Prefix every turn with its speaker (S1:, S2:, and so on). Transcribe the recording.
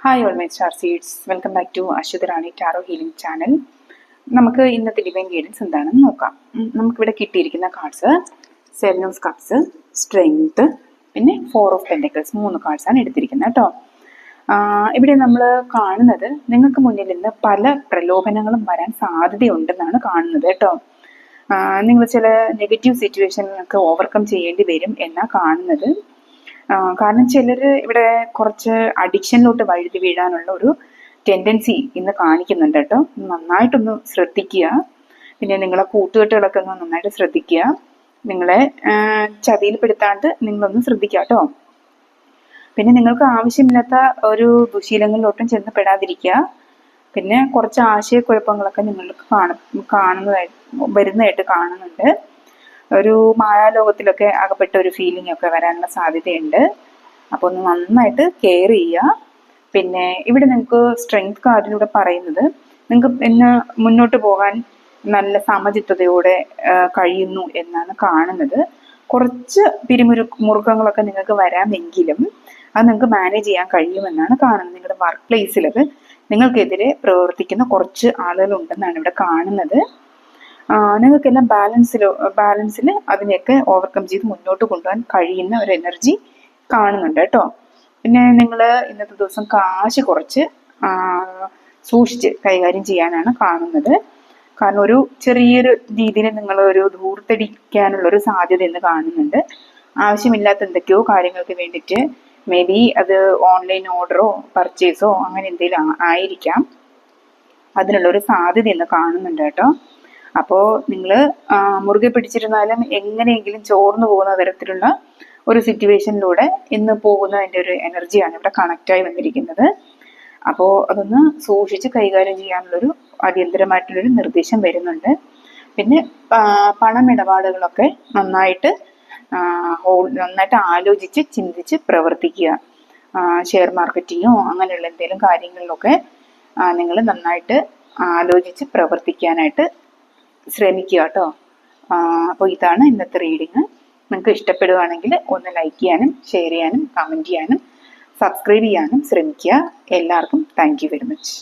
S1: Hi all my star seeds, welcome back to Ashwatharani tarot healing channel. നമുക്ക് ഇന്നത്തെ divine guidance എന്താണെന്ന് നോക്കാം. നമുക്കിവിടെ കിട്ടിയിരിക്കുന്ന cards seven of cups, strength, പിന്നെ 4 ഓഫ് പെൻറ്റക്കിൾസ്, 3 കാർഡ്സാണ് എടുത്തിരിക്കുന്നത് കേട്ടോ. ഇവിടെ നമ്മൾ കാണുന്നത് നിങ്ങൾക്ക് മുന്നിൽ നിന്ന് പല പ്രലോഭനങ്ങളും വരാൻ സാധ്യതയുണ്ടെന്നാണ് കാണുന്നത് കേട്ടോ. നിങ്ങൾ ചില നെഗറ്റീവ് സിറ്റുവേഷനൊക്കെ ഓവർകം ചെയ്യേണ്ടി വരും എന്നാണ് കാണുന്നത്. കാരണം ചിലർ ഇവിടെ കുറച്ച് അഡിക്ഷനിലോട്ട് വഴുതി വീഴാനുള്ള ഒരു ടെൻഡൻസി ഇന്ന് കാണിക്കുന്നുണ്ട് കേട്ടോ. നന്നായിട്ടൊന്ന് ശ്രദ്ധിക്കുക. പിന്നെ നിങ്ങളെ കൂട്ടുകെട്ടുകളൊക്കെ ഒന്ന് നന്നായിട്ട് ശ്രദ്ധിക്കുക. നിങ്ങളെ ചതിയിൽപ്പെടുത്താണ്ട് നിങ്ങളൊന്ന് ശ്രദ്ധിക്കുക കേട്ടോ. പിന്നെ നിങ്ങൾക്ക് ആവശ്യമില്ലാത്ത ഒരു ദുശീലങ്ങളിലോട്ടും ചെന്ന് പെടാതിരിക്കുക. പിന്നെ കുറച്ച് ആശയക്കുഴപ്പങ്ങളൊക്കെ നിങ്ങൾക്ക് വരുന്നതായിട്ട് കാണുന്നുണ്ട്. ഒരു മായാലോകത്തിലൊക്കെ അകപ്പെട്ട ഒരു ഫീലിംഗ് ഒക്കെ വരാനുള്ള സാധ്യതയുണ്ട്. അപ്പോൾ ഒന്ന് നന്നായിട്ട് കെയർ ചെയ്യുക. പിന്നെ ഇവിടെ നിങ്ങൾക്ക് സ്ട്രെങ്ത് കാർഡിലൂടെ പറയുന്നത് നിങ്ങൾക്ക് ഇന്ന് മുന്നോട്ട് പോകാൻ നല്ല സമചിത്തതയോടെ കഴിയുന്നു എന്നാണ് കാണുന്നത്. കുറച്ച് മുറുക്കങ്ങളൊക്കെ നിങ്ങൾക്ക് വരാമെങ്കിലും അത് നിങ്ങൾക്ക് മാനേജ് ചെയ്യാൻ കഴിയുമെന്നാണ് കാണുന്നത്. നിങ്ങളുടെ വർക്ക് പ്ലേസിലത് നിങ്ങൾക്കെതിരെ പ്രവർത്തിക്കുന്ന കുറച്ച് ആളുകളുണ്ടെന്നാണ് ഇവിടെ കാണുന്നത്. നിങ്ങൾക്കെല്ലാം ബാലൻസിൽ അതിനെയൊക്കെ ഓവർകം ചെയ്ത് മുന്നോട്ട് കൊണ്ടുപോകാൻ കഴിയുന്ന ഒരു എനർജി കാണുന്നുണ്ട് കേട്ടോ. പിന്നെ നിങ്ങൾ ഇന്നത്തെ ദിവസം കാശ് കുറച്ച് സൂക്ഷിച്ച് കൈകാര്യം ചെയ്യാനാണ് കാണുന്നത്. കാരണം ഒരു ചെറിയൊരു രീതിയിൽ നിങ്ങൾ ഒരു ധൂർത്തടിക്കാനുള്ളൊരു സാധ്യത ഇന്ന് കാണുന്നുണ്ട്. ആവശ്യമില്ലാത്ത എന്തൊക്കെയോ കാര്യങ്ങൾക്ക് വേണ്ടിയിട്ട് മേ ബി അത് ഓൺലൈൻ ഓർഡറോ പർച്ചേസോ അങ്ങനെ എന്തെങ്കിലും ആയിരിക്കാം. അതിനുള്ളൊരു സാധ്യത ഇന്ന് കാണുന്നുണ്ട് കേട്ടോ. അപ്പോൾ നിങ്ങൾ മുറുകെ പിടിച്ചിരുന്നാലും എങ്ങനെയെങ്കിലും ചോർന്നു പോകുന്ന തരത്തിലുള്ള ഒരു സിറ്റുവേഷനിലൂടെ ഇന്ന് പോകുന്നതിൻ്റെ ഒരു എനർജിയാണ് ഇവിടെ കണക്റ്റായി വന്നിരിക്കുന്നത്. അപ്പോൾ അതൊന്ന് സൂക്ഷിച്ച് കൈകാര്യം ചെയ്യാനുള്ളൊരു അടിയന്തരമായിട്ടുള്ളൊരു നിർദ്ദേശം വരുന്നുണ്ട്. പിന്നെ പണമിടപാടുകളൊക്കെ നന്നായിട്ട് ആലോചിച്ച് ചിന്തിച്ച് പ്രവർത്തിക്കുക. ഷെയർ മാർക്കറ്റിങ്ങോ അങ്ങനെയുള്ള എന്തെങ്കിലും കാര്യങ്ങളിലൊക്കെ നിങ്ങൾ നന്നായിട്ട് ആലോചിച്ച് പ്രവർത്തിക്കാനായിട്ട് ശ്രമിക്കുക കേട്ടോ. അപ്പോൾ ഇതാണ് ഇന്നത്തെ റീഡിങ്. നിങ്ങൾക്ക് ഇഷ്ടപ്പെടുകയാണെങ്കിൽ ഒന്ന് ലൈക്ക് ചെയ്യാനും ഷെയർ ചെയ്യാനും കമൻറ്റ് ചെയ്യാനും സബ്സ്ക്രൈബ് ചെയ്യാനും ശ്രമിക്കുക. എല്ലാവർക്കും താങ്ക് യു വെരി മച്ച്.